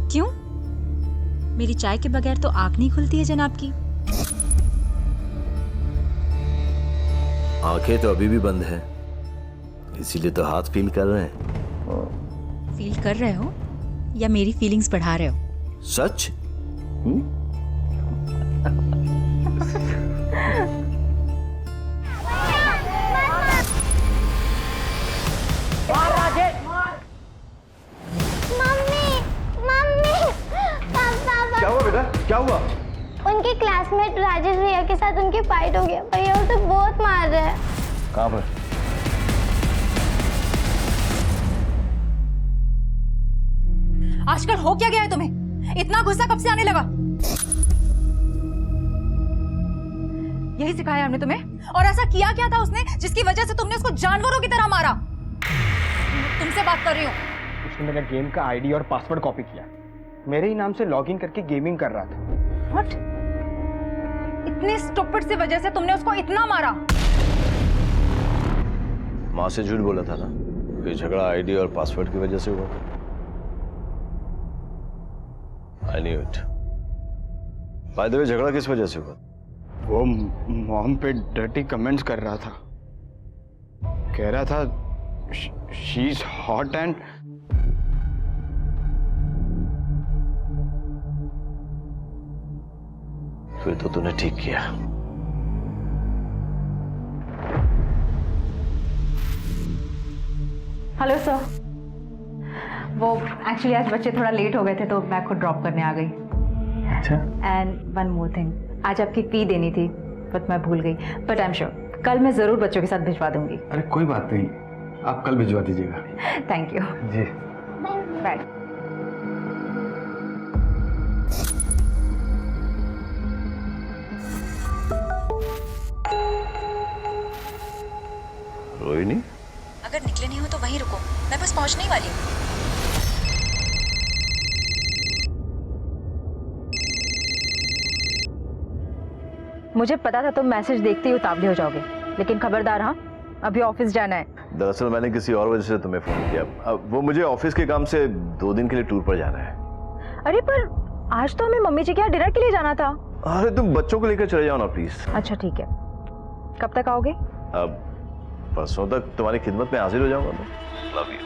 क्यों? मेरी चाय के बगैर तो आंख नहीं खुलती है जनाब की। आंखें तो अभी भी बंद हैं, इसीलिए तो हाथ फील कर रहे हैं। फील कर रहे हो या मेरी फीलिंग्स बढ़ा रहे हो? सच? क्या हुआ बेटा, क्या हुआ? उनके क्लासमेट राजेश भैया के साथ उनकी फाइट हो गया। भैया उसे बहुत मार रहे हैं। कहाँ पर? आजकल हो क्या गया है तुम्हें? इतना गुस्सा कब से आने लगा? यही सिखाया हमने तुम्हें? और ऐसा किया क्या था उसने जिसकी वजह से तुमने उसको जानवरों की तरह मारा? तुमसे बात कर रही हूँ। उसने मेरा गेम का आईडी और पासवर्ड कॉपी किया, मेरे ही नाम से लॉगिन करके गेमिंग कर रहा था। What? इतने स्टूपिड सी वजह से तुमने उसको इतना मारा? माँ से झूठ बोला था ना, ये झगड़ा आईडी और पासवर्ड की वजह से हुआ था। I knew it. By the way, झगड़ा किस वजह से हुआ? वो मॉम पे डर्टी कमेंट्स कर रहा था, कह रहा था शी इज हॉट एंड फिर तो तूने ठीक किया। हेलो सर, वो एक्चुअली आज बच्चे थोड़ा लेट हो गए थे तो मैं खुद ड्रॉप करने आ गई। अच्छा। एंड वन मोर थिंग, आज आपकी फी देनी थी बट मैं भूल गई, बट आई एम श्योर कल मैं ज़रूर बच्चों के साथ भिजवा दूंगी। अरे कोई बात नहीं, आप कल भिजवा दीजिएगा। थैंक यू जी। बाय। रोहिणी, अगर निकले नहीं हो तो वहीं रुको, मैं बस पहुंचने ही वाली हूँ। मुझे पता था तुम मैसेज देखते ही उतावले हो जाओगे, लेकिन खबरदार हाँ, अभी ऑफिस जाना है। दरअसल मैंने किसी और वजह से तुम्हें फोन किया। अब वो मुझे ऑफिस के काम से 2 दिन के लिए टूर पर जाना है। अरे पर आज तो हमें मम्मी जी के यहाँ डिनर के लिए जाना था। अरे तुम बच्चों को लेकर चले जाओ ना प्लीज। अच्छा ठीक है, कब तक आओगे? अब परसों तक तुम्हारी खिदमत में हाजिर हो जाऊंगा मैं। Love you.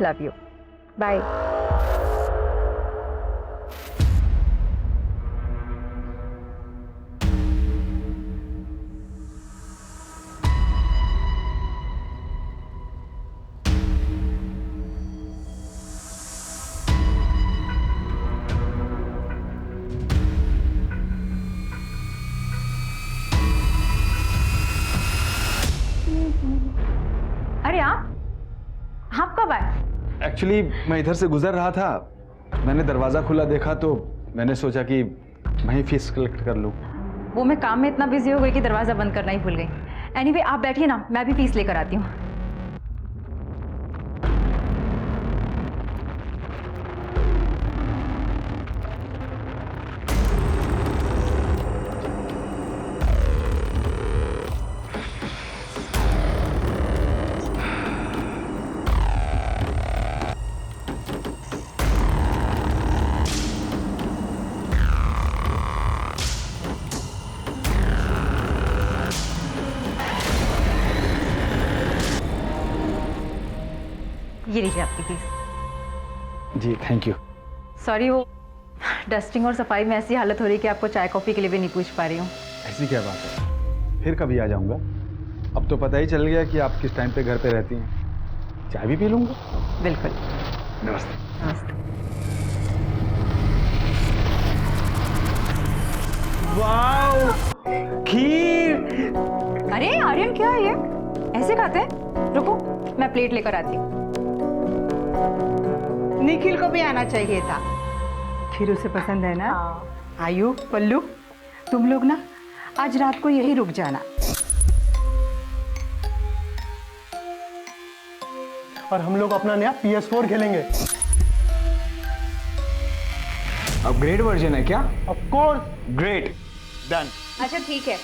Love you, bye. अरे आप कब आए? एक्चुअली मैं इधर से गुजर रहा था, मैंने दरवाजा खुला देखा तो मैंने सोचा कि वहीं फीस कलेक्ट कर लूं। वो मैं काम में इतना बिजी हो गई कि दरवाजा बंद करना ही भूल गई। एनीवे आप बैठिए ना, मैं भी फीस लेकर आती हूँ। ये लीजिए आपकी फीस। जी थैंक यू। सॉरी, वो डस्टिंग और सफाई में ऐसी हालत हो रही है कि आपको चाय कॉफ़ी के लिए भी नहीं पूछ पा रही हूँ। ऐसी क्या बात है, फिर कभी आ जाऊंगा। अब तो पता ही चल गया कि आप किस टाइम पे घर पे रहती हैं। चाय भी पी लूंगा। बिल्कुल। नमस्ते। नमस्ते। वाओ, खीर। अरे आर्यन क्या है ये, ऐसे खाते हैं? रुको मैं प्लेट लेकर आती हूँ। निखिल को भी आना चाहिए था, खीर उसे पसंद है ना। आयु, पल्लू, तुम लोग ना आज रात को यही रुक जाना। और हम लोग अपना नया PS4 खेलेंगे। अपग्रेड वर्जन है क्या? Of course. Great, done. अच्छा ठीक है,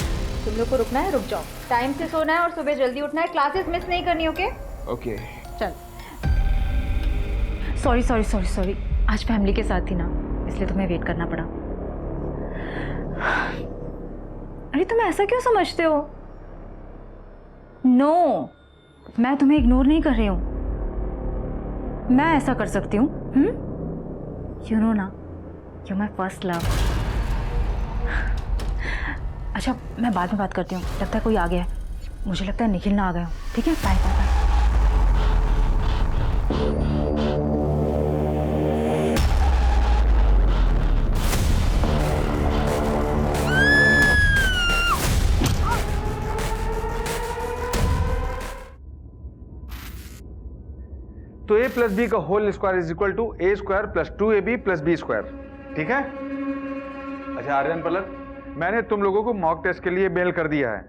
तुम लोग को रुकना है रुक जाओ, टाइम से सोना है और सुबह जल्दी उठना है, क्लासेस मिस नहीं करनी। Okay okay. चल। सॉरी सॉरी सॉरी सॉरी, आज फैमिली के साथ थी ना, इसलिए तुम्हें वेट करना पड़ा। अरे तुम ऐसा क्यों समझते हो? नो, मैं तुम्हें इग्नोर नहीं कर रही हूँ, मैं ऐसा कर सकती हूँ। यू नो ना, यू माई फर्स्ट लव। अच्छा, मैं बाद में बात करती हूँ, लगता है कोई आ गया है, मुझे लगता है निखिल ना आ गया हूँ। ठीक है, बाय बाय बाय। तो a प्लस बी का whole square is equal to a square plus 2ab plus b square. ठीक है? अच्छा आर्यन पलक, मैंने तुम लोगों को मॉक टेस्ट के लिए मेल कर दिया है,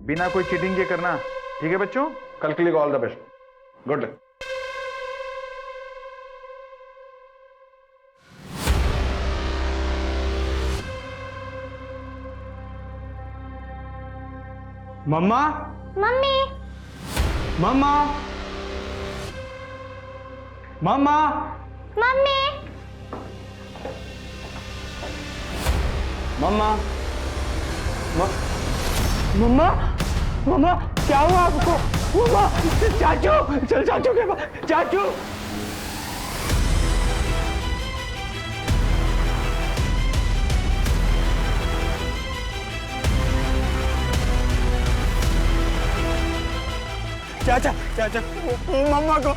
बिना कोई चीटिंग के करना। ठीक है बच्चों, कल के लिए all the best, good luck. Mama, mummy, mama, mama, mummy, mama, mama, mama, क्या हुआ आपको? मम्मा, चाचू, चल चाचू के पास, चाचू। चाचा, चाचा, मम्मा को।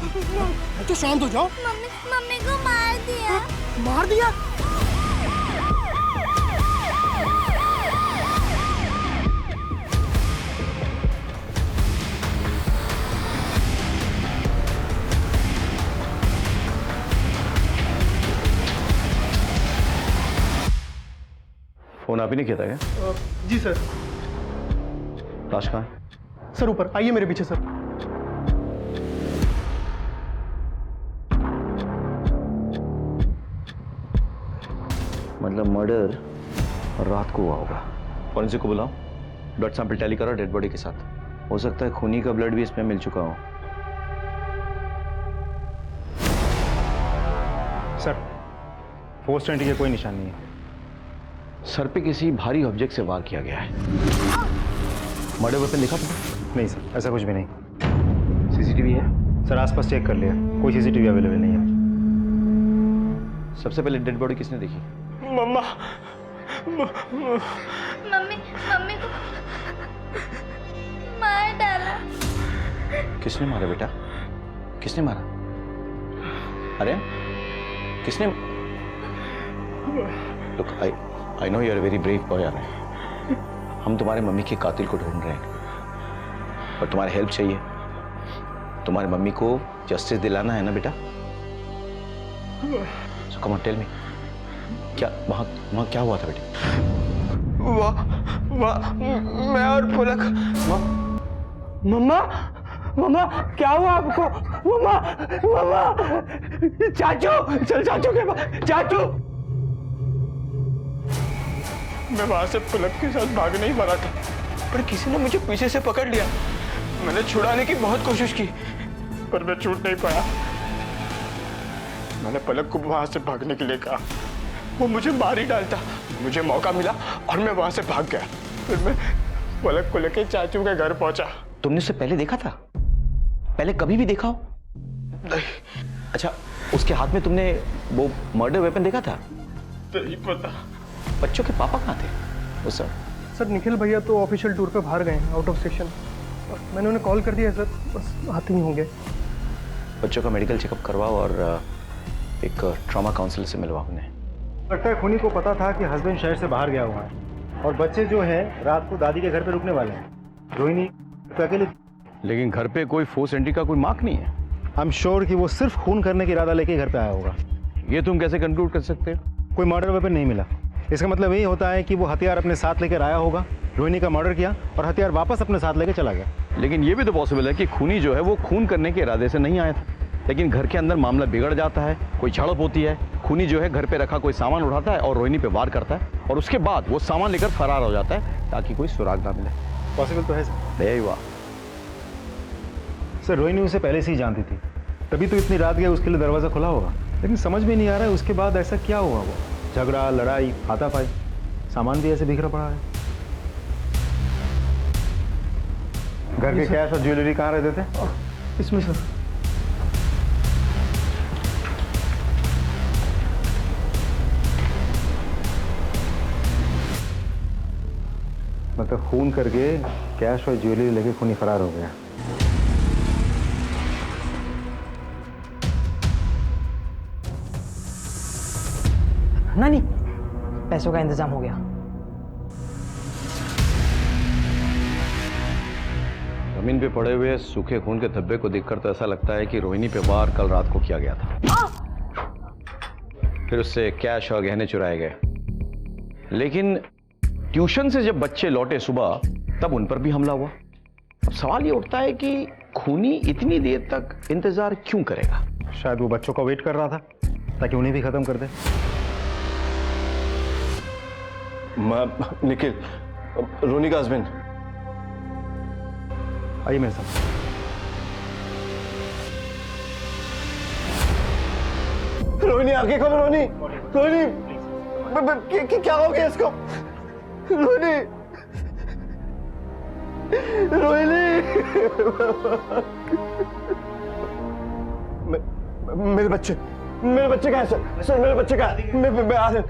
तो शांत हो जाओ। मम्मी, मम्मी को मार दिया। मार दिया? फोन आप ही ने किया था क्या? जी सर। लाश कहाँ है? सर ऊपर आइए मेरे पीछे सर। मतलब मर्डर रात को हुआ होगा। फॉरेंसिक को बुलाओ, ब्लड सैंपल टैली करो डेड बॉडी के साथ। हो सकता है खूनी का ब्लड भी इसमें मिल चुका हो। सर, 420 के कोई निशान नहीं है। सर पे किसी भारी ऑब्जेक्ट से वार किया गया है। मर्डर वेपन देखा तुमने? नहीं सर, ऐसा कुछ भी नहीं। सीसीटीवी है? सर आसपास चेक कर लिया, कोई सीसीटीवी अवेलेबल नहीं है। सबसे पहले डेड बॉडी किसने देखी? मम्मा, मम्मी, मम्मी को मार डाला। किसने मारा बेटा? किसने मारा? अरे किसने? Look, I know you're a very brave boy, अरे। हम तुम्हारे मम्मी के कातिल को ढूंढ रहे हैं, और तुम्हारी हेल्प चाहिए। तुम्हारी मम्मी को जस्टिस दिलाना है ना बेटा? So come on, tell me, क्या वहाँ क्या हुआ था बेटे? वाह, मैं और पुलक। मम्मा, मम्मा, क्या हुआ आपको? मम्मा, मम्मा, चाचू, चल चाचू के पास, चाचू। मैं वहां से पुलक के साथ भागने ही वाला था, पर किसी ने मुझे पीछे से पकड़ लिया। मैंने छुड़ाने की बहुत कोशिश की, पर मैं छूट नहीं पाया। मैंने पलक को वहां से भागने के लिए कहा, वो मुझे मार ही डालता। मुझे मौका मिला और मैं वहां से भाग गया। फिर मैं पलक को लेके चाचू के घर पहुंचा। तुमने उसे पहले देखा था? पहले कभी भी देखा हो? नहीं। अच्छा, उसके हाथ में तुमने वो मर्डर वेपन देखा था? नहीं पता। बच्चों के पापा कहाँ थे उस समय? सर निखिल भैया तो ऑफिशियल टूर पे बाहर गए हैं, आउट ऑफ स्टेशन। मैंने उन्हें कॉल कर दिया सर, बस आते ही होंगे। बच्चों का मेडिकल चेकअप करवाओ और एक ट्रॉमा काउंसलर से मिलवाओ उन्हें। लगता है खूनी को पता था कि हस्बैंड शहर से बाहर गया हुआ है और बच्चे जो हैं रात को दादी के घर पे रुकने वाले हैं। रोहिणी तो अकेले, लेकिन घर पे कोई फोर्स एंट्री का कोई मार्क नहीं है। आई एम श्योर कि वो सिर्फ खून करने का इरादा लेके घर पे आया होगा। ये तुम कैसे कंक्लूड कर सकते हो? कोई मर्डर वेपन नहीं मिला, इसका मतलब यही होता है कि वो हथियार अपने साथ लेकर आया होगा, रोहिणी का मर्डर किया और हथियार वापस अपने साथ लेकर चला गया। लेकिन ये भी तो पॉसिबल है कि खूनी जो है वो खून करने के इरादे से नहीं आया था, लेकिन घर के अंदर मामला बिगड़ जाता है, कोई झड़प होती है, खूनी जो है घर पे रखा कोई सामान उठाता है और रोहिणी पे वार करता है और उसके बाद वो सामान लेकर फरार हो जाता है ताकि कोई सुराग ना मिले। पॉसिबल तो है सर। यही हुआ। सर रोहिणी उसे पहले से ही जानती थी तभी तो इतनी रात गया, उसके लिए दरवाज़ा खुला होगा। लेकिन समझ में नहीं आ रहा है उसके बाद ऐसा क्या हुआ। वो झगड़ा, लड़ाई, हाथापाई, सामान भी ऐसे बिखरा पड़ा है। घर के कैश और ज्वेलरी कहाँ रहते थे? इसमें सर। मतलब खून करके कैश और ज्वेलरी लेके खूनी फरार हो गया। नानी, पैसों का इंतजाम हो गया। जमीन पे पड़े हुए सूखे खून के धब्बे को देखकर तो ऐसा लगता है कि रोहिणी पे वार कल रात को किया गया था। फिर उससे कैश और गहने चुराए गए। लेकिन ट्यूशन से जब बच्चे लौटे सुबह, तब उन पर भी हमला हुआ। अब सवाल ये उठता है कि खूनी इतनी देर तक इंतजार क्यों करेगा? शायद वो बच्चों का वेट कर रहा था ताकि उन्हें भी खत्म कर दे। निखिल, रोनी का हस्बैंड। आइए मेरे साथ। रोहिणी आगे खोलो। रोहिणी, रोहिणी, क्या हो गया इसको? रोहिणी, रोहिणी, मेरे बच्चे कहाँ हैं सर? मेरे बच्चे कहाँ हैं? मैं आ रहा हूँ।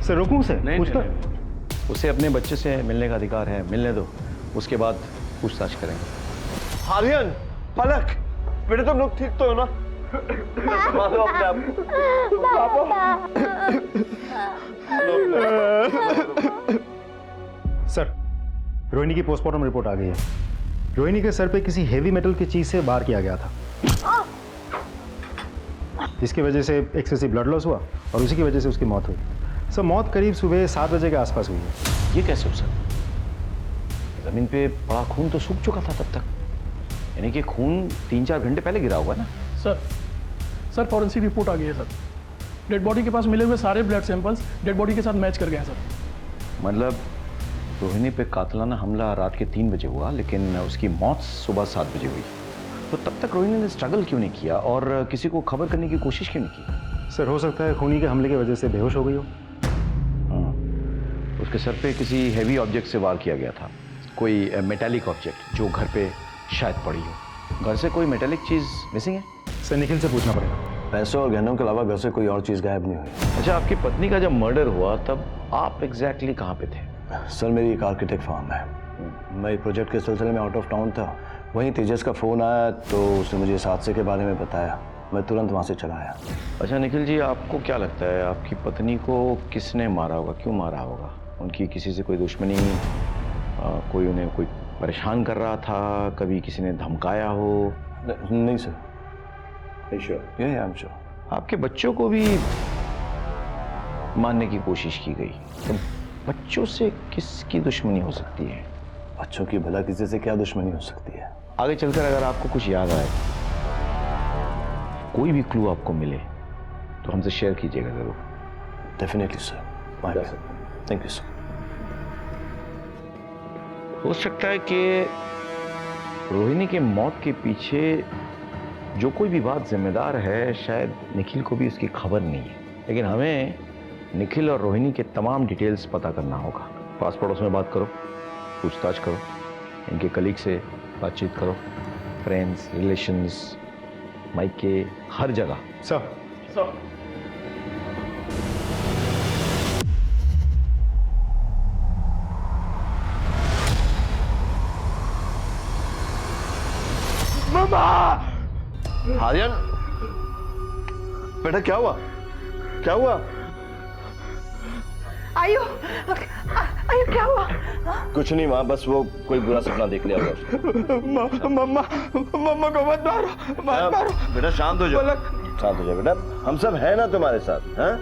सर रुकूं से? नहीं, पूछता? नहीं। उसे अपने बच्चे से मिलने का अधिकार है, मिलने दो। उसके बाद पूछताछ करेंगे। आर्यन, पलक, बेटे तुम लोग ठीक तो हो ना? मानो अपने आप। सर, रोहिणी की पोस्टमार्टम रिपोर्ट आ गई है। रोहिणी के सर पे किसी हेवी मेटल की चीज से वार किया गया था, जिसकी वजह से एक्सेसिव ब्लड लॉस हुआ और उसी की वजह से उसकी मौत हुई। सर, मौत करीब सुबह 7 बजे के आसपास हुई है। ये कैसे हो सकता? जमीन पे पड़ा खून तो सूख चुका था तब तक, यानी कि खून 3-4 घंटे पहले गिरा हुआ ना? सर फॉरेंसिक रिपोर्ट आ गई है सर। डेड बॉडी के पास मिले हुए सारे ब्लड सैंपल्स डेड बॉडी के साथ मैच कर गए हैं सर। मतलब रोहिणी पे कातिलाना हमला रात के 3 बजे हुआ, लेकिन उसकी मौत सुबह 7 बजे हुई। तो तब तक रोहिणी ने स्ट्रगल क्यों नहीं किया और किसी को खबर करने की कोशिश क्यों नहीं की? सर, हो सकता है खूनी के हमले की वजह से बेहोश हो गई हो। उसके सर पे किसी हैवी ऑब्जेक्ट से वार किया गया था, कोई मेटालिक ऑब्जेक्ट जो घर पे शायद पड़ी हो। घर से कोई मेटालिक चीज़ मिसिंग है? सर, निखिल से पूछना पड़ेगा। पैसों और गहनों के अलावा घर से कोई और चीज गायब नहीं हुई। अच्छा, आपकी पत्नी का जब मर्डर हुआ तब आप एग्जैक्टली कहाँ पे थे? सर, मेरी एक आर्किटेक्ट फर्म है। मैं एक प्रोजेक्ट के सिलसिले में आउट ऑफ टाउन था। वहीं तेजस का फ़ोन आया तो उसने मुझे इस हादसे के बारे में बताया। मैं तुरंत वहाँ से चला आया। अच्छा निखिल जी, आपको क्या लगता है आपकी पत्नी को किसने मारा होगा, क्यों मारा होगा? उनकी किसी से कोई दुश्मनी, कोई उन्हें कोई परेशान कर रहा था, कभी किसी ने धमकाया हो? नहीं सर। I am sure. आपके बच्चों को भी मारने की कोशिश की गई, तो बच्चों से किसकी दुश्मनी हो सकती है? बच्चों की भला किसी से क्या दुश्मनी हो सकती है? आगे चलकर अगर आपको कुछ याद आए, कोई भी क्लू आपको मिले, तो हमसे शेयर कीजिएगा जरूर। Definitely sir. Thank you sir. हो सकता है कि रोहिणी के मौत के पीछे जो कोई भी बात जिम्मेदार है, शायद निखिल को भी उसकी खबर नहीं है। लेकिन हमें निखिल और रोहिणी के तमाम डिटेल्स पता करना होगा। पास पड़ोस में बात करो, पूछताछ करो, इनके कलीग से बातचीत करो, फ्रेंड्स, रिलेशंस, मायके, हर जगह। सर, आर्यन, बेटा क्या हुआ? क्या हुआ? आयु, आयु क्या हुआ? कुछ नहीं माँ, बस वो कोई बुरा सपना देख लिया होगा। मम्मा को मत मारो, मत मारो। बेटा शांत हो जाओ, शांत हो जाओ बेटा, हम सब हैं ना तुम्हारे साथ। हैं?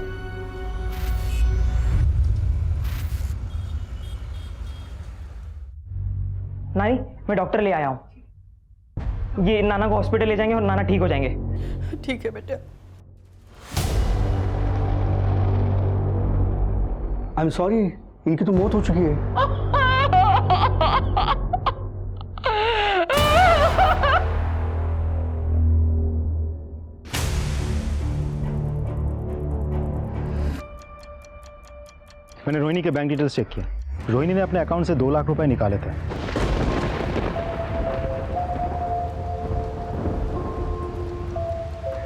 नानी, मैं डॉक्टर ले आया हूँ। ये नाना को हॉस्पिटल ले जाएंगे और नाना ठीक हो जाएंगे। ठीक है बेटा। आई एम सॉरी, इनकी तो मौत हो चुकी है। मैंने रोहिणी के बैंक डिटेल्स चेक किए। रोहिणी ने अपने अकाउंट से 2 लाख रुपए निकाले थे।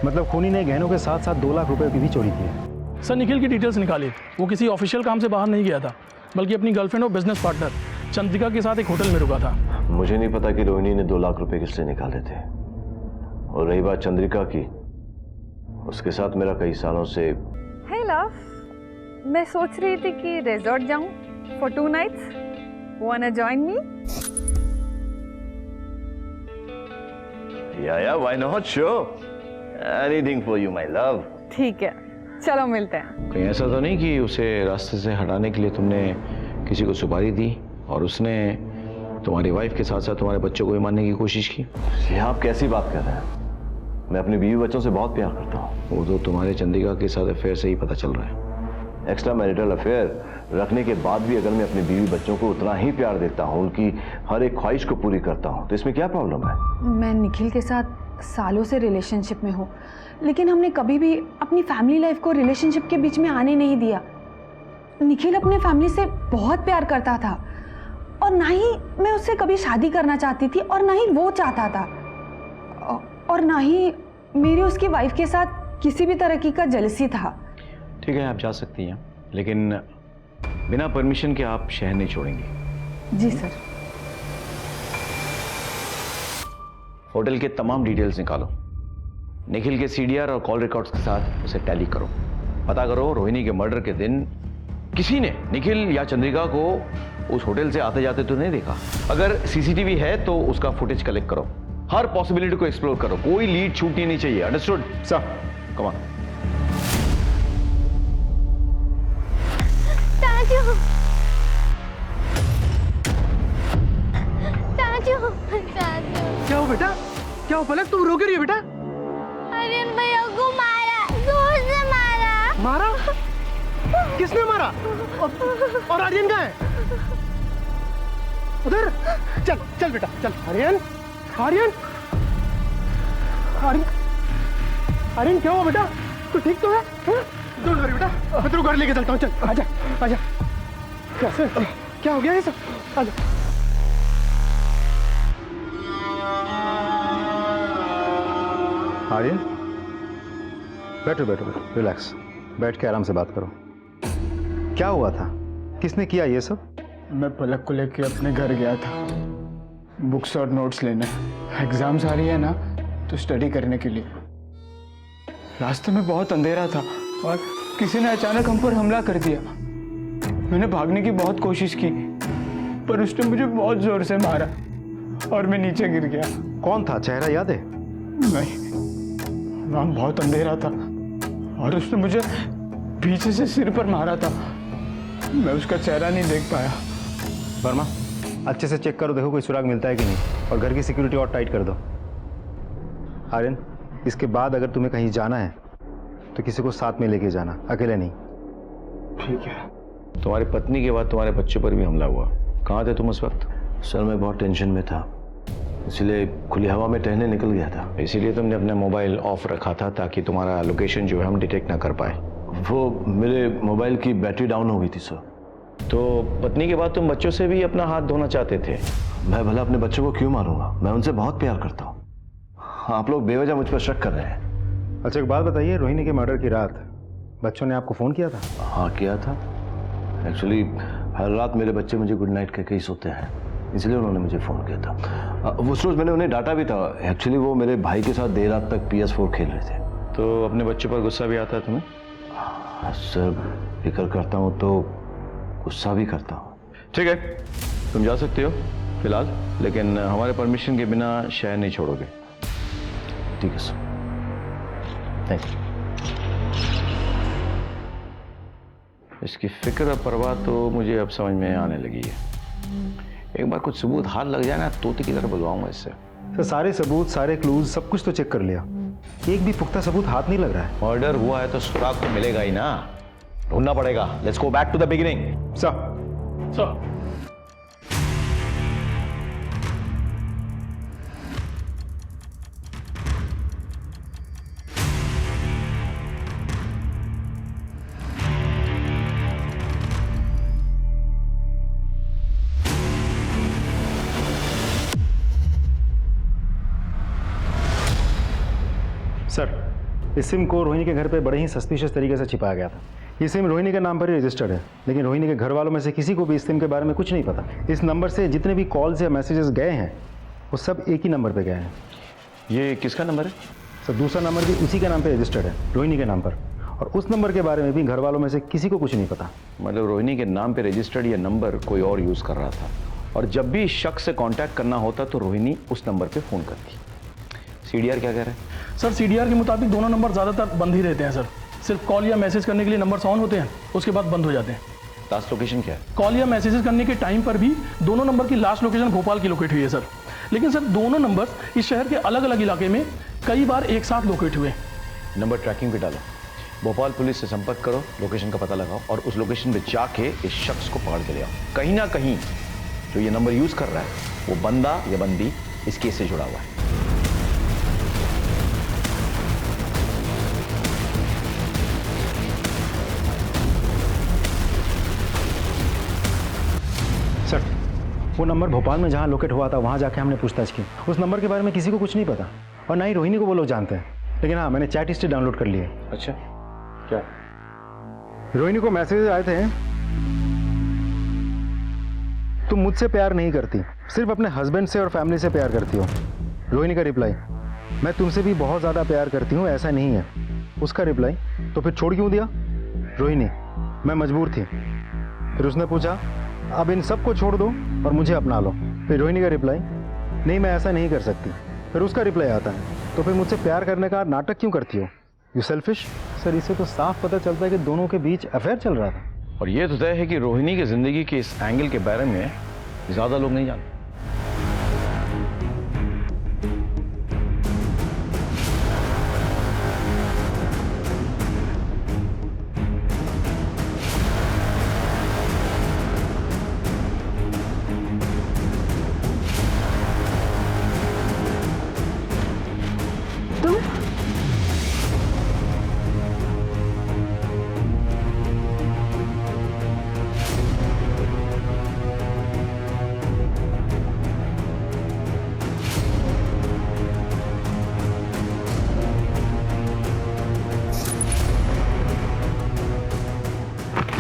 मतलब खूनी ने गहनों के साथ साथ 2 लाख रुपए की भी चोरी की है। सर निखिल की डिटेल्स निकाली। वो किसी ऑफिशियल काम से बाहर नहीं गया था, बल्कि अपनी गर्लफ्रेंड और बिजनेस पार्टनर चंद्रिका के साथ एक होटल में रुका था। मुझे नहीं पता कि रोहिणी ने 2 लाख रुपए किससे निकाले थे। और रही बात चंद्रिका की, उसके साथ मेरा कई सालों से। हे लव, मैं सोच रही थी कि रिजॉर्ट जाऊं for 2 nights. Wanna join me? या why not, sure, anything for you my love. ठीक है, चलो मिलते हैं। कहीं ऐसा तो नहीं कि उसे रास्ते से हटाने के लिए तुमने किसी को सुपारी दी और उसने तुम्हारी वाइफ के साथ साथ तुम्हारे बच्चों को भी मारने की कोशिश की? ये आप कैसी बात कर रहे हैं? मैं अपनी बीवी बच्चों से बहुत प्यार करता हूँ। वो तो तुम्हारे चंद्रिका के साथ अफेयर से ही पता चल रहा है। एक्स्ट्रा मैरिटल अफेयर रखने के बाद भी अगर मैं अपनी बीवी बच्चों को उतना ही प्यार देता हूँ, उनकी हर एक ख्वाहिश को पूरी करता हूँ, तो इसमें क्या प्रॉब्लम है? मैं निखिल के साथ सालों से रिलेशनशिप में हूँ, लेकिन हमने कभी भी अपनी फैमिली लाइफ को रिलेशनशिप के बीच में आने नहीं दिया। निखिल अपने फैमिली से बहुत प्यार करता था और ना ही मैं उससे कभी शादी करना चाहती थी और ना ही वो चाहता था, और ना ही मेरी उसकी वाइफ के साथ किसी भी तरह का जेलसी था। ठीक है, आप जा सकती हैं, लेकिन बिना परमिशन के आप शहर नहीं छोड़ेंगी। जी सर। होटल के तमाम डिटेल्स निकालो, निखिल के सीडीआर और कॉल रिकॉर्ड्स के साथ उसे टैली करो। पता करो रोहिणी के मर्डर के दिन किसी ने निखिल या चंद्रिका को उस होटल से आते जाते तो नहीं देखा। अगर सीसीटीवी है तो उसका फुटेज कलेक्ट करो, हर पॉसिबिलिटी को एक्सप्लोर करो, कोई लीड छूटनी नहीं चाहिए। Understood sir? Come on. Taju, Taju, Taju. क्या हो बेटा? क्या हो पलक, तुम रो क्यों रही हो बेटा? आर्यन भैया को मारा, जोर से मारा। मारा? किसने मारा? और आर्यन कहाँ है? उधर? चल चल बेटा चल। आर्यन, आर्यन, आर्यन, आर्यन क्या हुआ बेटा? तू ठीक तो है? डोंट वरी बेटा, मैं तेरे को घर लेके चलता हूँ। चल आजा आजा। कैसे, क्या हो गया ये सब? आजा। आर्यन, बैठो बैठो बैठो, रिलैक्स, बैठ के आराम से बात करो। क्या हुआ था? किसने किया ये सब? मैं पलक को लेके अपने घर गया था, बुक्स और नोट्स लेने। एग्जाम्स आ रही है ना, तो स्टडी करने के लिए। रास्ते में बहुत अंधेरा था और किसी ने अचानक हम पर हमला कर दिया। मैंने भागने की बहुत कोशिश की, पर उसने मुझे बहुत जोर से मारा और मैं नीचे गिर गया। कौन था? चेहरा याद है? नहीं, वहाँ बहुत अंधेरा था और उसने मुझे पीछे से सिर पर मारा था। मैं उसका चेहरा नहीं देख पाया। वर्मा, अच्छे से चेक करो, देखो कोई सुराग मिलता है कि नहीं, और घर की सिक्योरिटी और टाइट कर दो। आर्यन, इसके बाद अगर तुम्हें कहीं जाना है तो किसी को साथ में लेके जाना, अकेले नहीं। ठीक है। तुम्हारी पत्नी के बाद तुम्हारे बच्चों पर भी हमला हुआ, कहाँ थे तुम उस वक्त? सर मैं बहुत टेंशन में था, इसलिए खुली हवा में टहलने निकल गया था। इसीलिए तुमने अपना मोबाइल ऑफ रखा था ताकि तुम्हारा लोकेशन जो है हम डिटेक्ट ना कर पाए। वो मेरे मोबाइल की बैटरी डाउन हो गई थी सर। तो पत्नी के बाद तुम बच्चों से भी अपना हाथ धोना चाहते थे? मैं भला अपने बच्चों को क्यों मारूंगा? मैं उनसे बहुत प्यार करता हूँ। आप लोग बेवजह मुझ पर शक कर रहे हैं। अच्छा एक बात बताइए, रोहिणी के मर्डर की रात बच्चों ने आपको फ़ोन किया था? हाँ किया था। एक्चुअली हर रात मेरे बच्चे मुझे गुड नाइट कहके ही सोते हैं, इसलिए उन्होंने मुझे फ़ोन किया था। उस रोज़ मैंने उन्हें डांटा भी था। एक्चुअली वो मेरे भाई के साथ देर रात तक PS4 खेल रहे थे। तो अपने बच्चों पर गुस्सा भी आता है तुम्हें? सर फिक्र करता हूँ तो गुस्सा भी करता हूँ। ठीक है, तुम जा सकते हो फिलहाल, लेकिन हमारे परमिशन के बिना शहर नहीं छोड़ोगे। ठीक है सर, थैंक यू। इसकी फिक्र और परवाह तो मुझे अब समझ में आने लगी है। एक बार कुछ सबूत हाथ लग जाए ना, तोते की तरह बुलवाऊंगा इससे। तो सारे सबूत, सारे क्लूज, सब कुछ तो चेक कर लिया, एक भी पुख्ता सबूत हाथ नहीं लग रहा है। मर्डर हुआ है तो सुराग तो मिलेगा ही ना। ढूंढना पड़ेगा. Let's go back to the beginning. Sir sir sir, इस सिम को रोहिणी के घर पे बड़े ही सस्पिशियस तरीके से छिपाया गया था. ये सिम रोहिणी के नाम पर ही रजिस्टर्ड है, लेकिन रोहिणी के घर वालों में से किसी को भी इस सिम के बारे में कुछ नहीं पता. इस नंबर से जितने भी कॉल्स या मैसेजेस गए हैं वो सब एक ही नंबर पे गए हैं. ये किसका नंबर है? सर, दूसरा नंबर भी उसी के नाम पे रजिस्टर्ड है, रोहिणी के नाम पर. और उस नंबर के बारे में भी घर वालों में से किसी को कुछ नहीं पता. मतलब रोहिणी के नाम पे रजिस्टर्ड ये नंबर कोई और यूज कर रहा था, और जब भी इस शख्स से कांटेक्ट करना होता तो रोहिणी उस नंबर पे फोन करती. सीडीआर क्या कह रहा है? सर सीडीआर के मुताबिक दोनों नंबर ज़्यादातर बंद ही रहते हैं सर. सिर्फ कॉल या मैसेज करने के लिए नंबर्स ऑन होते हैं, उसके बाद बंद हो जाते हैं. लास्ट लोकेशन क्या है? कॉल या मैसेजेस करने के टाइम पर भी दोनों नंबर की लास्ट लोकेशन भोपाल की लोकेट हुई है सर. लेकिन सर दोनों नंबर्स इस शहर के अलग अलग इलाके में कई बार एक साथ लोकेट हुए. नंबर ट्रैकिंग पे डालो. भोपाल पुलिस से संपर्क करो, लोकेशन का पता लगाओ और उस लोकेशन पे जाके इस शख्स को पकड़ के ले आओ. कहीं ना कहीं जो ये नंबर यूज कर रहा है वो बंदा या बंदी इस केस से जुड़ा हुआ है. सर, वो नंबर भोपाल में जहाँ लोकेट हुआ था वहाँ जाके हमने पूछताछ की. उस नंबर के बारे में किसी को कुछ नहीं पता और ना ही रोहिणी को वो लोग जानते हैं. लेकिन हाँ, मैंने चैट हिस्ट्री डाउनलोड कर ली है. अच्छा, क्या? रोहिणी को मैसेज आए थे, तुम मुझसे प्यार नहीं करती, सिर्फ अपने हस्बैंड से और फैमिली से प्यार करती हो. रोहिणी का रिप्लाई, मैं तुमसे भी बहुत ज़्यादा प्यार करती हूँ, ऐसा नहीं है. उसका रिप्लाई, तो फिर छोड़ क्यों दिया? रोहिणी, मैं मजबूर थी. फिर उसने पूछा, अब इन सबको छोड़ दो और मुझे अपना लो. फिर रोहिणी का रिप्लाई, नहीं मैं ऐसा नहीं कर सकती. फिर उसका रिप्लाई आता है, तो फिर मुझसे प्यार करने का नाटक क्यों करती हो? You selfish. सर, इससे तो साफ पता चलता है कि दोनों के बीच अफेयर चल रहा था. और ये तो तय है कि रोहिणी की जिंदगी के इस एंगल के बारे में ज्यादा लोग नहीं जानते.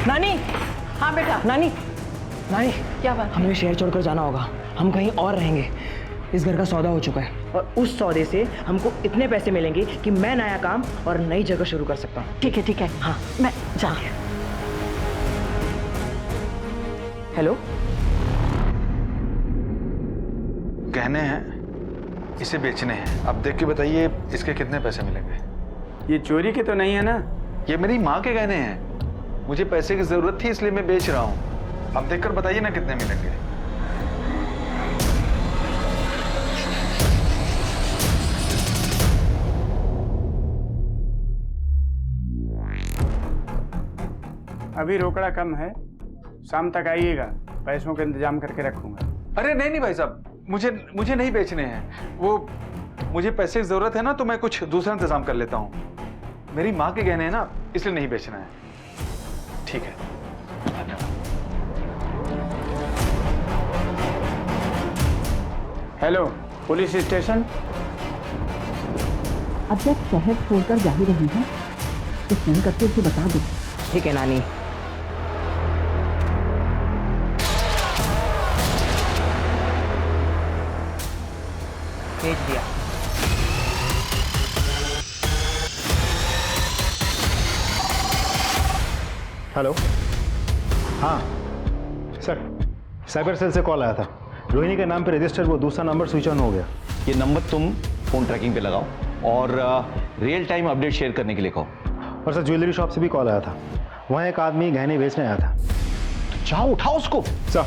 नानी. हाँ बेटा. नानी, नानी, क्या बात? हमें शहर छोड़कर जाना होगा. हम कहीं और रहेंगे. इस घर का सौदा हो चुका है और उस सौदे से हमको इतने पैसे मिलेंगे कि मैं नया काम और नई जगह शुरू कर सकता हूँ. ठीक है ठीक है. हाँ, मैं जा रही हूँ. हेलो. गहने हैं, इसे बेचने हैं. अब देख के बताइए इसके कितने पैसे मिलेंगे? ये चोरी के तो नहीं है ना? ये मेरी माँ के गहने हैं. मुझे पैसे की जरूरत थी इसलिए मैं बेच रहा हूँ. अब देखकर बताइए ना कितने मिलेंगे. अभी रोकड़ा कम है, शाम तक आइएगा, पैसों का इंतजाम करके रखूंगा. अरे नहीं नहीं भाई साहब, मुझे नहीं बेचने हैं. वो मुझे पैसे की जरूरत है ना, तो मैं कुछ दूसरा इंतजाम कर लेता हूँ. मेरी माँ के गहने हैं ना, इसलिए नहीं बेचना है. ठीक है. Hello, police station. अब जब शहर छोड़कर जा ही रही है तो फोन करके उसे बता दो. ठीक है नानी. भेज दिया. हेलो. हाँ सर, साइबर सेल से कॉल आया था. रोहिणी के नाम पे रजिस्टर वो दूसरा नंबर स्विच ऑन हो गया. ये नंबर तुम फोन ट्रैकिंग पे लगाओ और रियल टाइम अपडेट शेयर करने के लिए कहो. और सर, ज्वेलरी शॉप से भी कॉल आया था. वहाँ एक आदमी गहने बेचने आया था. तो जाओ उठाओ उसको. सर,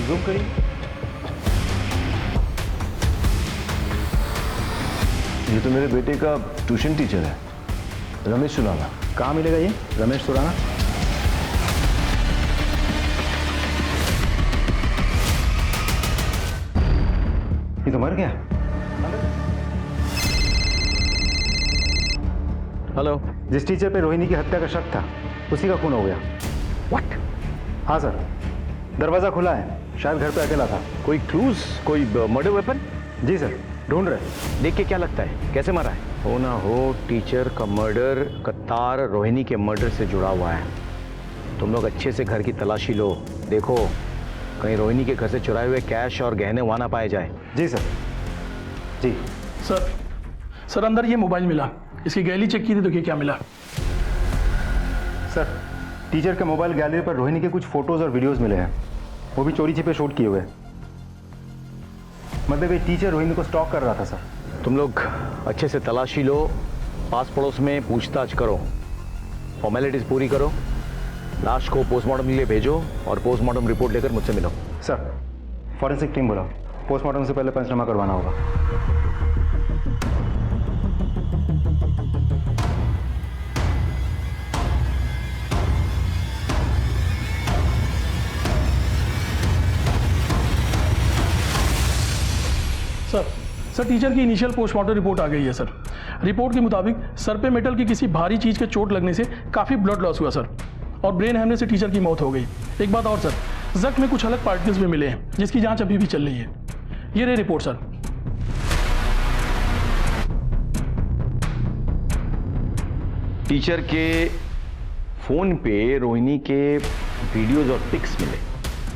जूम करिए. ये तो मेरे बेटे का ट्यूशन टीचर है, रमेश सुराना। कहाँ मिलेगा ये रमेश सुराना? ये तो मर गया। हेलो। जिस टीचर पे रोहिणी की हत्या का शक था उसी का खून हो गया। व्हाट? हाँ सर, दरवाजा खुला है, शायद घर पे अकेला था। कोई क्लूज, कोई मर्डर वेपन? जी सर, ढूंढ रहे। देख के क्या लगता है कैसे मरा है? हो ना हो टीचर का मर्डर का तार रोहिणी के मर्डर से जुड़ा हुआ है। तुम लोग अच्छे से घर की तलाशी लो, देखो कहीं रोहिणी के घर से चुराए हुए कैश और गहने वहां ना पाए जाए। जी सर। जी सर अंदर ये मोबाइल मिला, इसकी गैलरी चेक की थी, देखिए क्या मिला। सर, टीचर के मोबाइल गैलरी पर रोहिणी के कुछ फोटोज और वीडियोस मिले हैं, वो भी चोरी छिपे शूट किए हुए। मतलब ये टीचर रोहिणी को स्टॉक कर रहा था सर। तुम लोग अच्छे से तलाशी लो, पास पड़ोस में पूछताछ करो, फॉर्मेलिटीज पूरी करो, लाश को पोस्टमार्टम के लिए भेजो और पोस्टमार्टम रिपोर्ट लेकर मुझसे मिलो। सर, फॉरेंसिक टीम बुलाओ, पोस्टमार्टम से पहले पंचनामा करवाना होगा। सर टीचर की इनिशियल पोस्टमार्टम रिपोर्ट आ गई है सर। रिपोर्ट के मुताबिक सर पे मेटल की किसी भारी चीज के चोट लगने से काफी ब्लड लॉस हुआ सर, और ब्रेन हेमरेज से टीचर की मौत हो गई। एक बात और सर, जख्म में कुछ अलग पार्टिकल्स भी मिले हैं जिसकी जांच अभी भी चल रही है। ये रही रिपोर्ट सर। टीचर के फोन पे रोहिणी के वीडियोज और पिक्स मिले,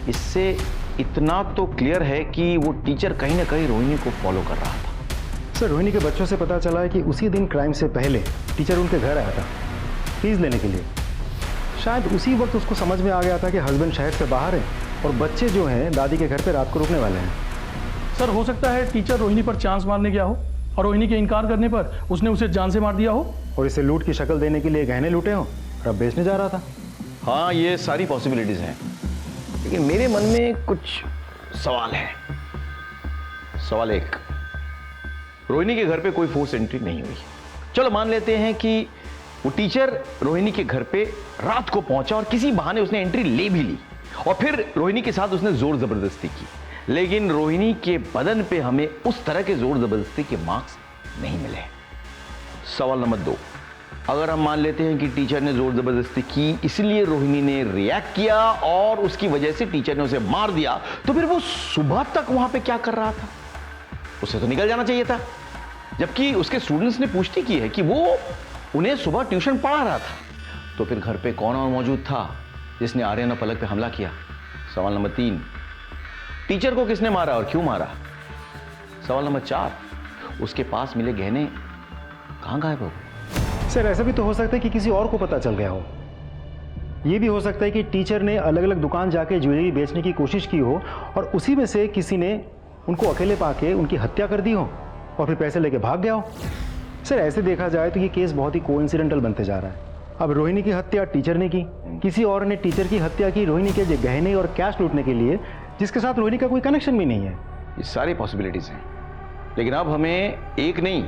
इससे इतना तो क्लियर है कि वो टीचर कहीं ना कहीं रोहिणी को फॉलो कर रहा था। सर, रोहिणी के बच्चों से पता चला है कि उसी दिन क्राइम से पहले टीचर उनके घर आया था फीस लेने के लिए। शायद उसी वक्त उसको समझ में आ गया था कि हस्बैंड शहर से बाहर है और बच्चे जो हैं दादी के घर पे रात को रुकने वाले हैं। सर हो सकता है टीचर रोहिणी पर चांस मारने गया हो और रोहिणी के इनकार करने पर उसने उसे जान से मार दिया हो, और इसे लूट की शक्ल देने के लिए गहने लूटे हो और अब बेचने जा रहा था। हाँ, ये सारी पॉसिबिलिटीज हैं, लेकिन मेरे मन में कुछ सवाल है। सवाल एक, रोहिणी के घर पे कोई फोर्स एंट्री नहीं हुई। चलो मान लेते हैं कि वो टीचर रोहिणी के घर पे रात को पहुंचा और किसी बहाने उसने एंट्री ले भी ली और फिर रोहिणी के साथ उसने जोर जबरदस्ती की, लेकिन रोहिणी के बदन पे हमें उस तरह के जोर जबरदस्ती के मार्क्स नहीं मिले। सवाल नंबर 2, अगर हम मान लेते हैं कि टीचर ने जोर जबरदस्ती की इसलिए रोहिणी ने रिएक्ट किया और उसकी वजह से टीचर ने उसे मार दिया, तो फिर वो सुबह तक वहां पे क्या कर रहा था? उसे तो निकल जाना चाहिए था, जबकि उसके स्टूडेंट्स ने पुष्टि की है कि वो उन्हें सुबह ट्यूशन पढ़ा रहा था। तो फिर घर पे कौन और मौजूद था जिसने आर्यन और पलक पे हमला किया? सवाल नंबर 3, टीचर को किसने मारा और क्यों मारा? सवाल नंबर 4, उसके पास मिले गहने कहां गायब हो गए? सर, ऐसा भी तो हो सकता है कि किसी और को पता चल गया हो। यह भी हो सकता है कि टीचर ने अलग अलग दुकान जाके ज्वेलरी बेचने की कोशिश की हो और उसी में से किसी ने उनको अकेले पाके उनकी हत्या कर दी हो और फिर पैसे लेके भाग गया हो। सर, ऐसे देखा जाए तो ये केस बहुत ही कोइंसिडेंटल बनते जा रहा है। अब रोहिणी की हत्या टीचर ने की, किसी और ने टीचर की हत्या की रोहिणी के गहने और कैश लूटने के लिए, जिसके साथ रोहिणी का कोई कनेक्शन भी नहीं है। ये सारी पॉसिबिलिटीज हैं, लेकिन अब हमें एक नहीं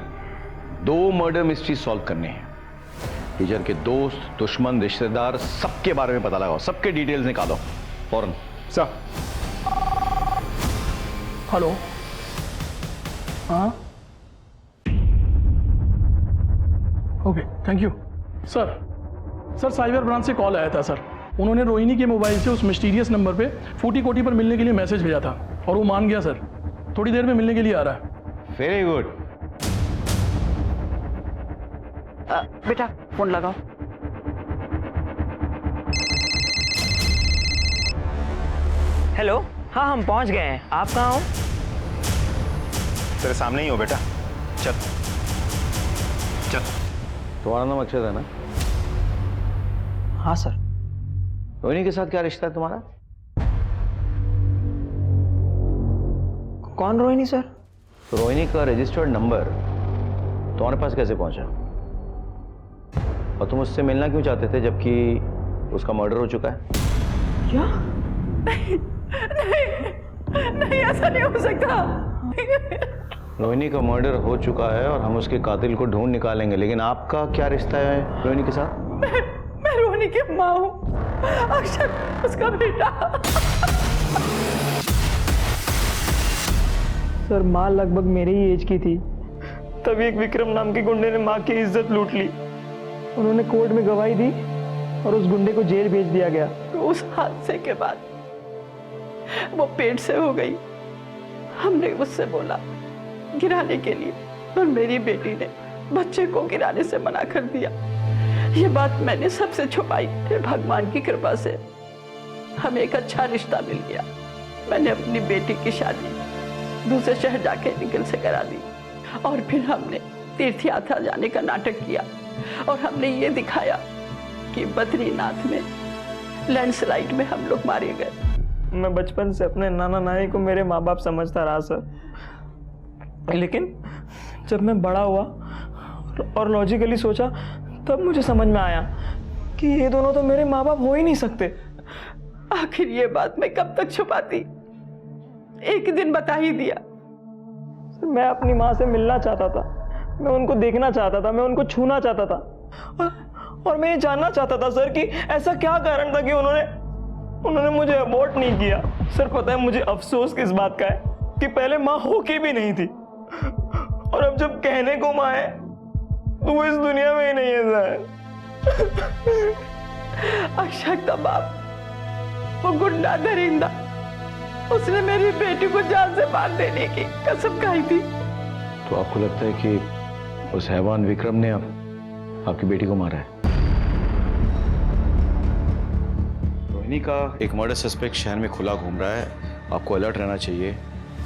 2 मर्डर मिस्ट्री सॉल्व करने हैं। टीचर के दोस्त, दुश्मन, रिश्तेदार सबके बारे में पता लगाओ, सबके डिटेल्स निकालो फौरन। सर। हेलो, हाँ okay, thank you. Sir cyber branch से कॉल आया था सर। उन्होंने रोहिणी के मोबाइल से उस मिस्टीरियस नंबर पे फूटी कोटी पर मिलने के लिए मैसेज भेजा था और वो मान गया सर। थोड़ी देर में मिलने के लिए आ रहा है। Very good. बेटा फोन लगाओ। हेलो, हाँ हम पहुंच गए हैं, आप कहाँ हो? तेरे सामने ही हो बेटा, चल चल। तुम्हारा नाम अक्षत है ना? हाँ सर। रोहिणी के साथ क्या रिश्ता है तुम्हारा? कौन रोहिणी सर? रोहिणी का रजिस्टर्ड नंबर तुम्हारे पास कैसे पहुंचा? और तुम उससे मिलना क्यों चाहते थे जबकि उसका मर्डर हो चुका है? क्या? नहीं, ऐसा नहीं हो सकता। रोहिणी का मर्डर हो चुका है और हम उसके कातिल को ढूंढ निकालेंगे, लेकिन आपका क्या रिश्ता है रोहिणी के साथ? मैं रोहिणी की माँ हूँ, अक्षय उसका बेटा। सर माँ लगभग मेरे ही एज की थी, तभी एक विक्रम नाम के गुंडे ने माँ की इज्जत लूट ली। उन्होंने कोर्ट में गवाही दी और उस गुंडे को जेल भेज दिया गया। तो उस हादसे के बाद वो पेट से हो गई। हमने उससे बोला गिराने के लिए, पर मेरी बेटी ने बच्चे को गिराने से मना कर दिया। ये बात मैंने सबसे छुपाई। फिर भगवान की कृपा से हमें एक अच्छा रिश्ता मिल गया। मैंने अपनी बेटी की शादी दूसरे शहर जाके निखिल से करा दी और फिर हमने तीर्थ यात्रा जाने का नाटक किया और हमने ये दिखाया कि बद्रीनाथ में लैंडस्लाइड में हम लोग मारे गए। मैं बचपन से अपने नाना नानी को मेरे माँ बाप समझता रहा सर, लेकिन जब मैं बड़ा हुआ और लॉजिकली सोचा तब मुझे समझ में आया कि ये दोनों तो मेरे माँ बाप हो ही नहीं सकते। आखिर ये बात मैं कब तक छुपाती, एक दिन बता ही दिया। मैं अपनी माँ से मिलना चाहता था, मैं उनको देखना चाहता था, मैं उनको छूना चाहता था और मैं ये जानना चाहता था सर कि ऐसा क्या कारण था कि उन्होंने मुझे अबॉर्ट नहीं किया। सर पता है मुझे अफसोस किस बात का है कि पहले माँ होके भी नहीं थी और अब जब कहने को माँ है तो वो इस दुनिया में ही नहीं है सर। अक्षय का बाप वो गुंडा दरिंदा, उसने मेरी बेटी को जान से मार देने की कसम खाई थी। तो आपको लगता है कि उस हैवान विक्रम ने आपकी बेटी को मारा है? रोहिणी का एक मर्डर सस्पेक्ट शहर में खुला घूम रहा है, आपको अलर्ट रहना चाहिए।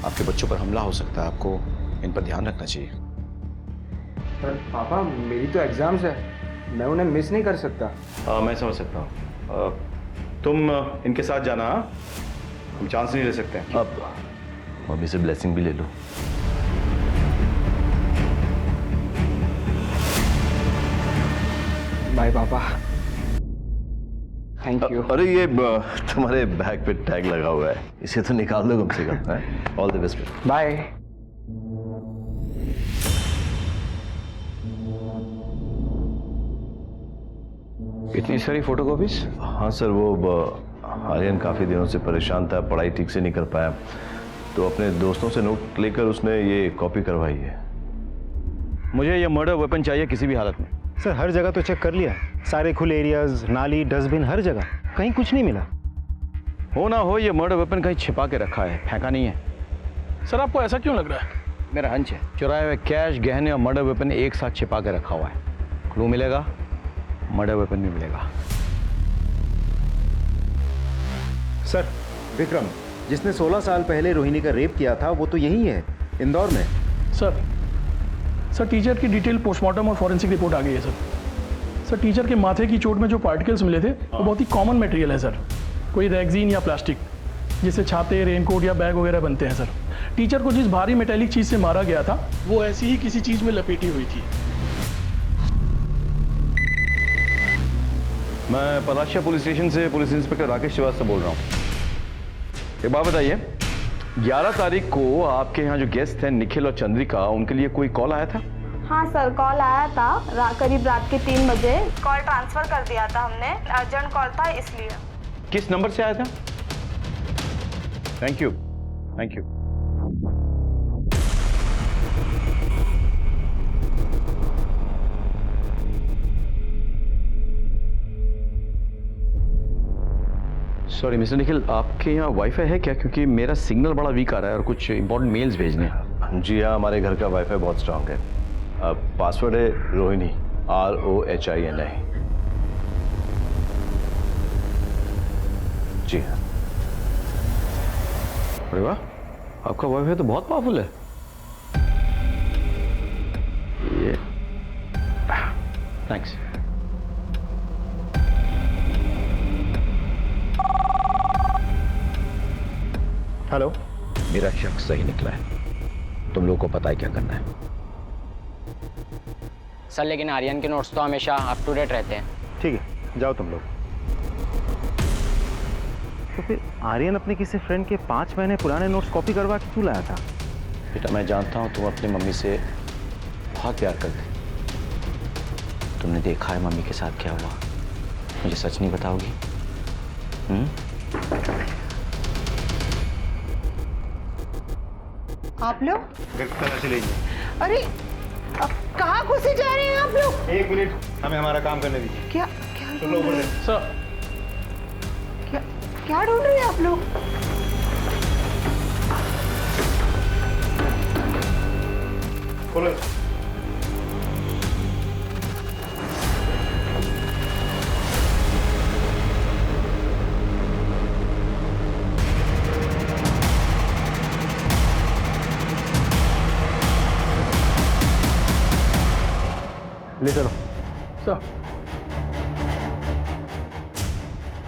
आपके बच्चों पर हमला हो सकता है, आपको इन पर ध्यान रखना चाहिए। पर पापा मेरी तो एग्जाम्स है, मैं उन्हें मिस नहीं कर सकता। मैं समझ सकता हूँ। तुम इनके साथ जाना, हम चांस नहीं ले सकते। अब मम्मी से ब्लेसिंग भी ले लो। बाय पापा, थैंक यू। अरे ये तुम्हारे बैग पे टैग लगा हुआ है, इसे तो निकाल दो कम से कम। All the best. बाय। इतनी सारी फोटोकॉपीज? हाँ सर, वो आर्यन काफ़ी दिनों से परेशान था, पढ़ाई ठीक से नहीं कर पाया, तो अपने दोस्तों से नोट लेकर उसने ये कॉपी करवाई है। मुझे ये मर्डर वेपन चाहिए किसी भी हालत में। सर हर जगह तो चेक कर लिया, सारे खुले एरियाज, नाली, डस्टबिन, हर जगह, कहीं कुछ नहीं मिला। हो ना हो ये मर्डर वेपन कहीं छिपा के रखा है, फेंका नहीं है। सर आपको ऐसा क्यों लग रहा है? मेरा हंच है, चुराए हुए कैश, गहने और मर्डर वेपन एक साथ छिपा के रखा हुआ है। क्लू मिलेगा, मर्डर वेपन भी मिलेगा। सर विक्रम जिसने 16 साल पहले रोहिणी का रेप किया था वो तो यही है, इंदौर में। सर टीचर की डिटेल पोस्टमार्टम और फॉरेंसिक रिपोर्ट आ गई है सर, टीचर के माथे की चोट में जो पार्टिकल्स मिले थे वो बहुत ही कॉमन मटेरियल है सर, कोई रेगजीन या प्लास्टिक, जिससे छाते, रेनकोट या बैग वगैरह बनते हैं सर। टीचर को जिस भारी मेटेलिक चीज़ से मारा गया था वो ऐसी ही किसी चीज़ में लपेटी हुई थी। मैं पलाशिया पुलिस स्टेशन से पुलिस इंस्पेक्टर राकेश श्रीवास्तव बोल रहा हूँ। एक बात बताइए, 11 तारीख को आपके यहाँ जो गेस्ट हैं निखिल और चंद्रिका, उनके लिए कोई कॉल आया था? हाँ सर, कॉल आया था करीब रात के 3 बजे। कॉल ट्रांसफर कर दिया था हमने, अर्जेंट कॉल था इसलिए। किस नंबर से आया था? Thank you, thank you. Sorry mister Nikhil, आपके यहाँ वाईफाई है क्या? क्योंकि मेरा सिग्नल बड़ा वीक आ रहा है और कुछ इंपॉर्टेंट मेल्स भेजने हैं। जी हाँ, हमारे घर का वाईफाई बहुत स्ट्रांग है। पासवर्ड है रोहिणी, ROHINI। जी हाँ। अरे वाह, आपका वाईफाई तो बहुत पावरफुल है। ये थैंक्स। हेलो। मेरा शक सही निकला है, तुम लोगों को पता है क्या करना है। सर लेकिन आर्यन के नोट्स तो हमेशा अप टू डेट रहते हैं। ठीक है, जाओ तुम लोग। तो फिर आर्यन अपने किसी फ्रेंड के 5 महीने पुराने नोट्स कॉपी करवा के क्यों लाया था? बेटा मैं जानता हूँ तुम अपनी मम्मी से बहुत प्यार करते। तुमने देखा है मम्मी के साथ क्या हुआ, मुझे सच नहीं बताओगी? आप लोग घर की तरह से लीजिए। अरे कहाँ घुसे जा रहे हैं आप लोग? 1 मिनट, हमें हमारा काम करने दीजिए। क्या क्या चलो ऊपर से। सर क्या क्या ढूंढ रहे हैं आप लोग? खोलो। ले चलो। सर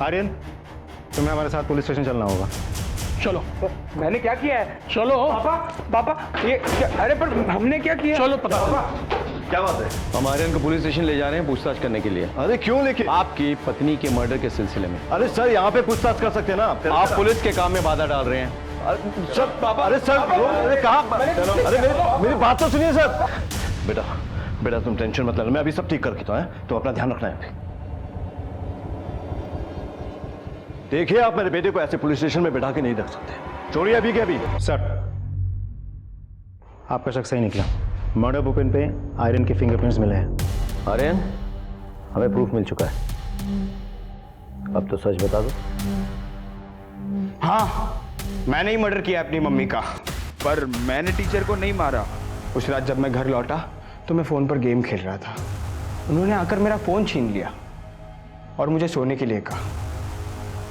आर्यन, तुम्हें हमारे साथ पुलिस स्टेशन चलना होगा। चलो मैंने क्या किया है? चलो पापा ये अरे पर हमने क्या किया? चलो पता क्या बात है? हम आर्यन को पुलिस स्टेशन ले जा रहे हैं पूछताछ करने के लिए। अरे क्यों लेके? आपकी पत्नी के मर्डर के सिलसिले में। अरे सर यहाँ पे पूछताछ कर सकते हैं ना आप पुलिस के काम में बाधा डाल रहे हैं। सर पापा, अरे सर अरे कहाँ? अरे मेरी बात तो सुनिए सर। बेटा बेटा तुम टेंशन मत लेना, मैं अभी सब ठीक करके तो है, तो अपना ध्यान रखना है। देखिए आप मेरे बेटे को ऐसे पुलिस स्टेशन में बैठा के नहीं रख सकते। चोरी अभी के अभी। सर, आपका शक सही निकला। मर्डर वेपन पे आयरन के फिंगरप्रिंट्स मिले हैं। आर्यन, हमें प्रूफ मिल चुका है, अब तो सच बता दो। हाँ, मैंने ही मर्डर किया अपनी मम्मी का, पर मैंने टीचर को नहीं मारा। उस रात जब मैं घर लौटा तो मैं फ़ोन पर गेम खेल रहा था। उन्होंने आकर मेरा फ़ोन छीन लिया और मुझे सोने के लिए कहा।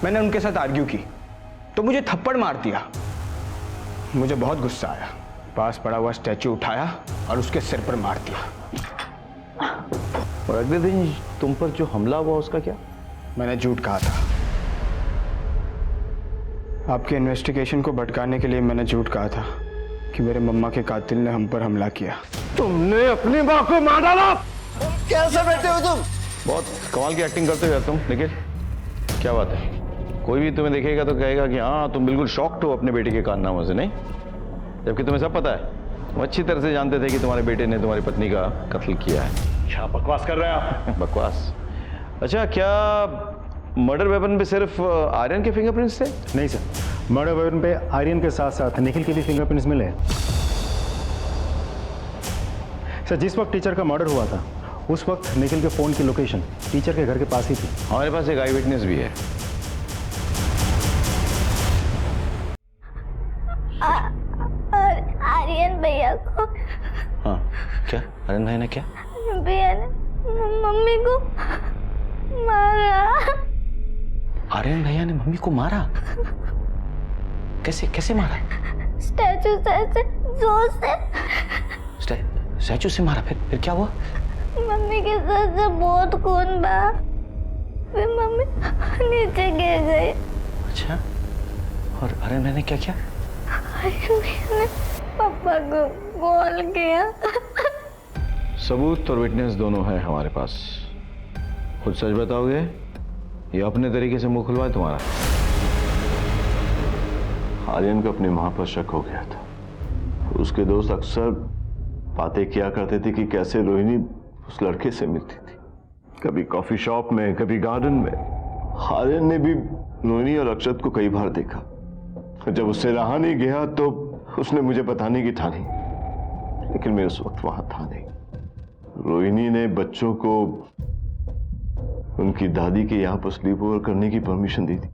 मैंने उनके साथ आर्ग्यू की तो मुझे थप्पड़ मार दिया। मुझे बहुत गुस्सा आया, पास पड़ा हुआ स्टैचू उठाया और उसके सिर पर मार दिया। और अगले दिन तुम पर जो हमला हुआ उसका क्या? मैंने झूठ कहा था। आपके इन्वेस्टिगेशन को भटकाने के लिए मैंने झूठ कहा था कि मेरे मम्मा के कातिल ने हम पर हमला किया। तुमने अपनी माँ को मार डाला? कैसे बैठे हो तुम? बहुत कमाल की एक्टिंग करते हो यार तुम। निखिल, क्या बात है? कोई भी तुम्हें देखेगा तो कहेगा कि हाँ तुम बिल्कुल शॉक्ड हो अपने बेटे के कारनामों से, नहीं? जबकि तुम्हें सब पता है, वो अच्छी तरह से जानते थे कि तुम्हारे बेटे ने तुम्हारी पत्नी का कत्ल किया है। क्या बकवास कर रहे हैं आप? बकवास? अच्छा, क्या मर्डर वेपन पे सिर्फ आर्यन के फिंगरप्रिंट्स थे? नहीं सर, मर्डर वेपन पे आर्यन के साथ साथ निखिल के भी फिंगरप्रिंट्स मिले हैं। सर, जिस वक्त टीचर का मर्डर हुआ था उस वक्त निखिल के फोन की लोकेशन टीचर के घर के पास ही थी। हमारे पास एक आई विटनेस भी है। आर्यन भैया को। हाँ, क्या आर्यन भाई ने क्या? भैया ने मम्मी को मारा। आर्यन भैया ने मम्मी को मारा? कैसे कैसे मारा? स्टैचू से ऐसे जोर से। स्टैचू से मारा? फिर क्या हुआ? मम्मी के सर से बहुत खून बहा, फिर मम्मी नीचे गिर गई। अच्छा, और आर्यन भाई ने क्या किया? आर्यन भैया ने पापा को कॉल किया। सबूत और विटनेस दोनों है हमारे पास। खुद सच बताओगे या अपने तरीके से मुंह खुलवाए तुम्हारा? आर्यन को अपनी मां पर शक हो गया था। उसके दोस्त अक्सर बातें किया करते थे कि कैसे रोहिणी उस लड़के से मिलती थी, कभी कॉफी शॉप में, कभी गार्डन में। आर्यन ने भी रोहिणी और अक्षत को कई बार देखा। जब उससे रहा नहीं गया तो उसने मुझे बताने की ठानी, लेकिन मैं उस वक्त वहां था नहीं। रोहिणी ने बच्चों को उनकी दादी के यहाँ पर स्लीप ओवर करने की परमिशन दी थी।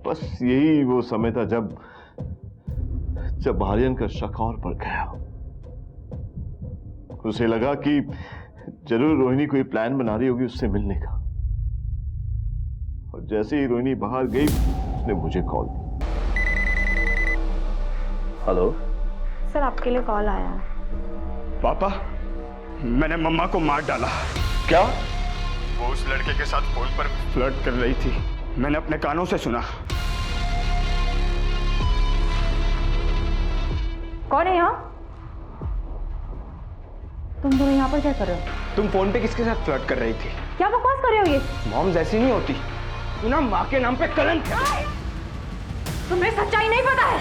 बस यही वो समय था जब आर्यन का शक और बढ़ गया। उसे लगा कि जरूर रोहिणी कोई प्लान बना रही होगी उससे मिलने का, और जैसे ही रोहिणी बाहर गई उसने मुझे कॉल की। हेलो सर, आपके लिए कॉल आया है। पापा, मैंने मम्मा को मार डाला। क्या? वो उस लड़के के साथ फोन पर फ्लर्ट कर रही थी, मैंने अपने कानों से सुना। कौन है यहाँ? तुम दोनों यहाँ पर क्या कर रहे हो? तुम फोन पे किसके साथ फ्लर्ट कर रही थी? क्या बकवास कर रहे हो ये? मॉम्स ऐसी नहीं होती। तू ना माँ के नाम पे कलंक है। तुम्हें सच्चाई नहीं पता है।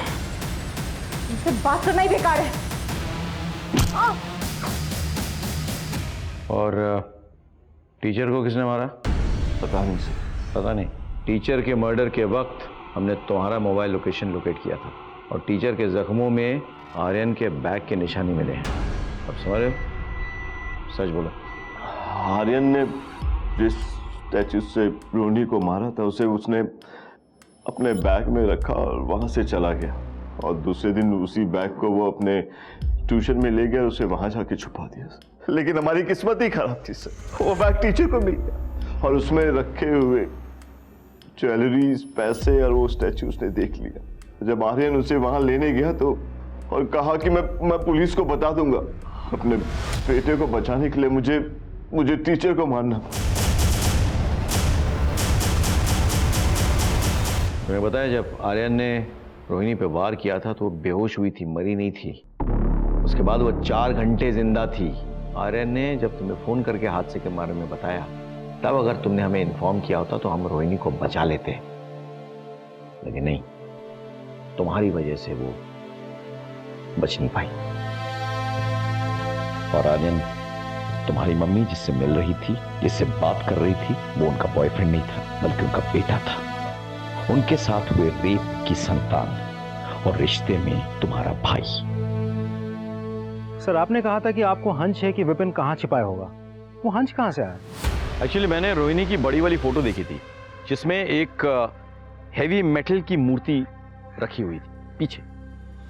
तुमसे बात करना ही बेकार है। और टीचर को किसने मारा? पता नहीं सर। पता नहीं। टीचर के मर्डर के वक्त हमने तुम्हारा मोबाइल लोकेशन लोकेट किया था और टीचर के जख्मों में आर्यन के बैग के निशानी मिले हैं। अब समझ रहे हो? सच बोलो। आर्यन ने जिस स्टैचू से रोनी को मारा था उसे उसने अपने बैग में रखा और वहां से चला गया, और दूसरे दिन उसी बैग को वो अपने ट्यूशन में ले गया और उसे वहां जाके छुपा दिया। लेकिन हमारी किस्मत ही खराब थी सर, वो बैग टीचर को मिल गया और उसमें रखे हुए ज्वेलरीज, पैसे और वो स्टैचू उसने देख लिया। जब आर्यन उसे वहां लेने गया तो और कहा कि मैं पुलिस को बता दूंगा, अपने बेटे को बचाने के लिए मुझे टीचर को मारना। तुम्हें बताया जब आर्यन ने रोहिणी पे वार किया था तो वो बेहोश हुई थी, मरी नहीं थी। उसके बाद वो 4 घंटे जिंदा थी। आर्यन ने जब तुम्हें फोन करके हादसे के बारे में बताया तब अगर तुमने हमें इन्फॉर्म किया होता तो हम रोहिणी को बचा लेते, लेकिन नहीं, तुम्हारी वजह से वो बच नहीं पाई। और आर्यन, तुम्हारी मम्मी जिससे मिल रही थी, जिससे बात कर रही थी, वो उनका बॉयफ्रेंड नहीं था बल्कि उनका बेटा था। उनके साथ हुए रेप की संतान और रिश्ते में तुम्हारा भाई। सर, आपने कहा था कि आपको हंच है कि विपिन कहाँ छिपाया होगा, वो हंच कहाँ से आया? एक्चुअली मैंने रोहिणी की बड़ी वाली फोटो देखी थी जिसमें एक हेवी मेटल की मूर्ति रखी हुई थी पीछे,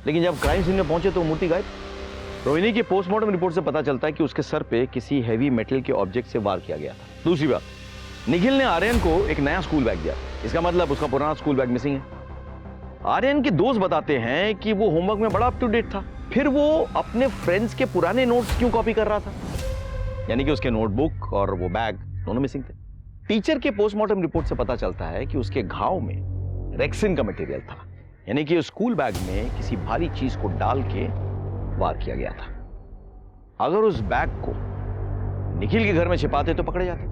लेकिन जब क्राइम सीन में पहुंचे तो मूर्ति गायब। रोहिणी के पोस्टमार्टम रिपोर्ट से पता चलता है कि उसके सर पे किसी हेवी मेटल के ऑब्जेक्ट से वार किया गया था। दूसरी बात, निखिल ने आर्यन को एक नया स्कूल बैग दिया, इसका मतलब उसका पुराना स्कूल बैग मिसिंग है। आर्यन के दोस्त बताते हैं कि वो होमवर्क में बड़ा अप टू डेट था, फिर वो अपने फ्रेंड्स के पुराने नोट्स क्यों कॉपी कर रहा था? यानी कि उसके नोटबुक और वो बैग दोनों मिसिंग थे। टीचर के पोस्टमार्टम रिपोर्ट से पता चलता है कि उसके घाव में रेक्सिन का मटेरियल था, यानी कि स्कूल बैग में किसी भारी चीज को डाल के वार किया गया था। अगर उस बैग को निखिल के घर में छिपाते तो पकड़े जाते।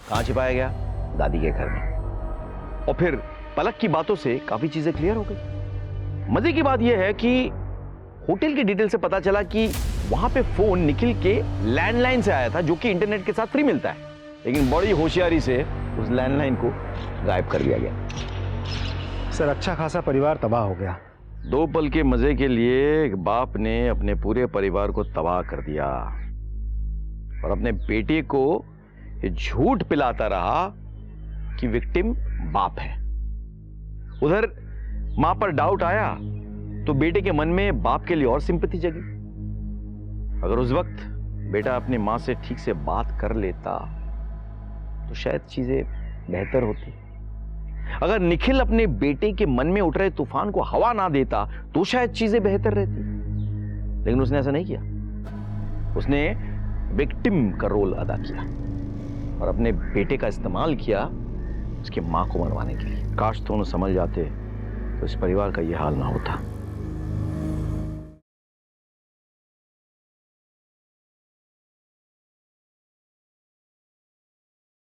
कहां छिपाया गया? दादी के घर में। और फिर पलक की बातों से काफी चीजें क्लियर हो गई। मजे की बात यह है कि होटल की डिटेल से पता चला कि वहां पे फोन निखिल के लैंडलाइन से आया था, जो कि इंटरनेट के साथ फ्री मिलता है, लेकिन बड़ी होशियारी से उस लैंडलाइन को गायब कर दिया गया। सर, अच्छा खासा परिवार तबाह हो गया। 2 पल के मजे के लिए एक बाप ने अपने पूरे परिवार को तबाह कर दिया और अपने बेटे को ये झूठ पिलाता रहा कि विक्टिम बाप है। उधर मां पर डाउट आया तो बेटे के मन में बाप के लिए और सिंपैथी जगी। अगर उस वक्त बेटा अपनी मां से ठीक से बात कर लेता तो शायद चीजें बेहतर होती। अगर निखिल अपने बेटे के मन में उठ रहे तूफान को हवा ना देता तो शायद चीजें बेहतर रहती, लेकिन उसने ऐसा नहीं किया। उसने विक्टिम का रोल अदा किया और अपने बेटे का इस्तेमाल किया उसकी मां को मरवाने के लिए। काश दोनों समझ जाते तो इस परिवार का यह हाल ना होता।